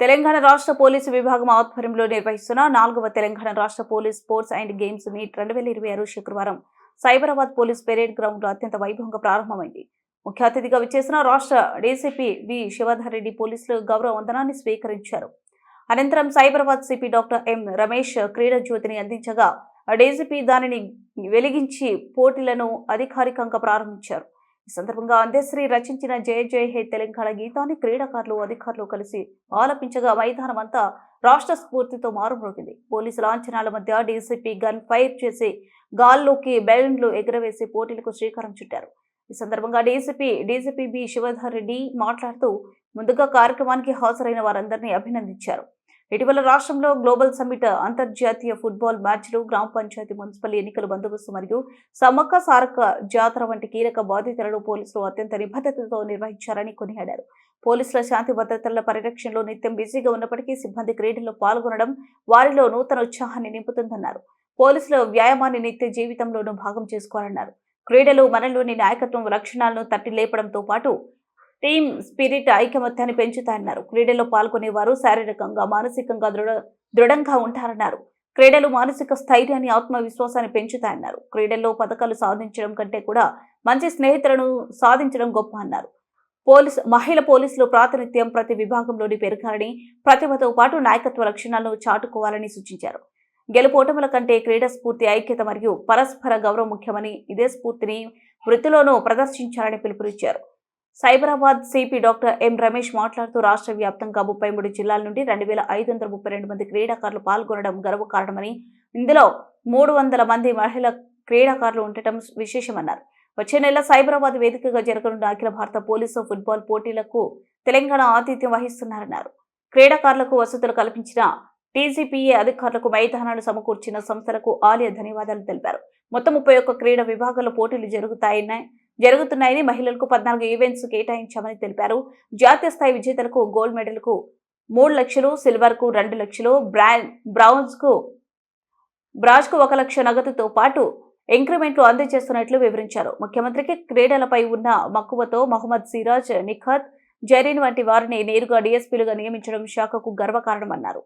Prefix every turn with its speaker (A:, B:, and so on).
A: తెలంగాణ రాష్ట్ర పోలీసు విభాగం ఆధ్వర్యంలో నిర్వహిస్తున్న 4వ తెలంగాణ రాష్ట్ర police sports and games meet 2026 శుక్రవారం సైబరాబాద్ పోలీస్ పెరేడ్ గ్రౌండ్ లో అత్యంత వైభవంగా ప్రారంభమైంది. ముఖ్య అతిథిగా విచ్చేసిన రాష్ట్ర డీసీపీ వి శివధర్ రెడ్డి పోలీసులు గౌరవ వందనాన్ని స్వీకరించారు. అనంతరం Cyberabad CP doctor M Ramesh క్రీడా జ్యోతిని అందించగా డీసీపీ దానిని వెలిగించి పోటీలను అధికారికంగా ప్రారంభించారు. ఈ సందర్భంగా అందశ్రీ రచించిన జయ జయ హే తెలంగాణ గీతాన్ని క్రీడాకారులు అధికారులు కలిసి ఆలపించగా మైదానం అంతా రాష్ట్ర స్ఫూర్తితో మారుమ్రోగింది. పోలీసు లాంఛనాల మధ్య డీసీపీ గన్ ఫైర్ చేసి గాల్లోకి బెలూన్లు ఎగురవేసి పోటీలకు శ్రీకారం చుట్టారు. ఈ సందర్భంగా డీసీపీ బి శివధర్ రెడ్డి మాట్లాడుతూ ముందుగా కార్యక్రమానికి హాజరైన వారందరినీ అభినందించారు. ఇటీవల రాష్ట్రంలో గ్లోబల్ సమ్మిట్, అంతర్జాతీయ ఫుట్బాల్ మ్యాచ్లు, గ్రామ పంచాయతీ, మున్సిపల్ ఎన్నికల బందోబస్తు మరియు సమ్మక్క సారక్క జాతర వంటి కీలక బాధ్యతలను పోలీసులు అత్యంత నిబద్ధతతో నిర్వహించారని కొనియాడారు. పోలీసుల శాంతి భద్రతల పరిరక్షణలో నిత్యం బిజీగా ఉన్నప్పటికీ సిబ్బంది క్రీడల్లో పాల్గొనడం వారిలో నూతన ఉత్సాహాన్ని నింపుతుందన్నారు. పోలీసుల వ్యాయామాన్ని నిత్య జీవితంలోనూ భాగం చేసుకోవాలన్నారు. క్రీడలు మనలోని నాయకత్వం లక్షణాలను తట్టి లేపడంతో పాటు టీమ్ స్పిరిట్, ఐకమత్యాన్ని పెంచుతాయన్నారు. క్రీడల్లో పాల్గొనేవారు శారీరకంగా, మానసికంగా దృఢంగా ఉంటారన్నారు. క్రీడలు మానసిక స్థైర్యాన్ని, ఆత్మవిశ్వాసాన్ని పెంచుతాయన్నారు. క్రీడల్లో పథకాలు సాధించడం కంటే కూడా మంచి స్నేహితులను సాధించడం గొప్ప అన్నారు. మహిళ పోలీసులు ప్రాతినిధ్యం ప్రతి విభాగంలోని పెరగాలని, ప్రతిభతో పాటు నాయకత్వ లక్షణాలను చాటుకోవాలని సూచించారు. గెలుపోటముల కంటే క్రీడా స్ఫూర్తి, ఐక్యత మరియు పరస్పర గౌరవం ముఖ్యమని, ఇదే స్ఫూర్తిని వృత్తిలోనూ ప్రదర్శించాలని పిలుపునిచ్చారు. Cyberabad CP doctor M Ramesh మాట్లాడుతూ రాష్ట్ర వ్యాప్తంగా 33 జిల్లాల నుండి 2532 మంది క్రీడాకారులు పాల్గొనడం గర్వకారణమని, ఇందులో 300 మంది మహిళా క్రీడాకారులు ఉండటం విశేషమన్నారు. వచ్చే నెల సైబరాబాద్ వేదికగా జరగనున్న అఖిల భారత పోలీసు ఫుట్బాల్ పోటీలకు తెలంగాణ ఆతిథ్యం వహిస్తున్నారన్నారు. క్రీడాకారులకు వసతులు కల్పించిన టీజీపీఏ అధికారులకు, మైదానాలు సమకూర్చిన సంస్థలకు ఆలయ ధన్యవాదాలు తెలిపారు. మొత్తం 31 క్రీడా విభాగాల్లో పోటీలు జరుగుతున్నాయని, మహిళలకు 14 ఈవెంట్స్ కేటాయించామని తెలిపారు. జాతీయ స్థాయి విజేతలకు గోల్డ్ మెడల్కు 3 లక్షలు, సిల్వర్ కు 2 లక్షలు, బ్రాంజ్ కు 1 లక్ష నగదుతో పాటు ఇంక్రిమెంట్లు అందజేస్తున్నట్లు వివరించారు. ముఖ్యమంత్రికి క్రీడలపై ఉన్న మక్కువతో మహమ్మద్ సిరాజ్, నిఖత్, జరీన్ వంటి వారిని నేరుగా డీఎస్పీలుగా నియమించడం శాఖకు గర్వకారణమన్నారు.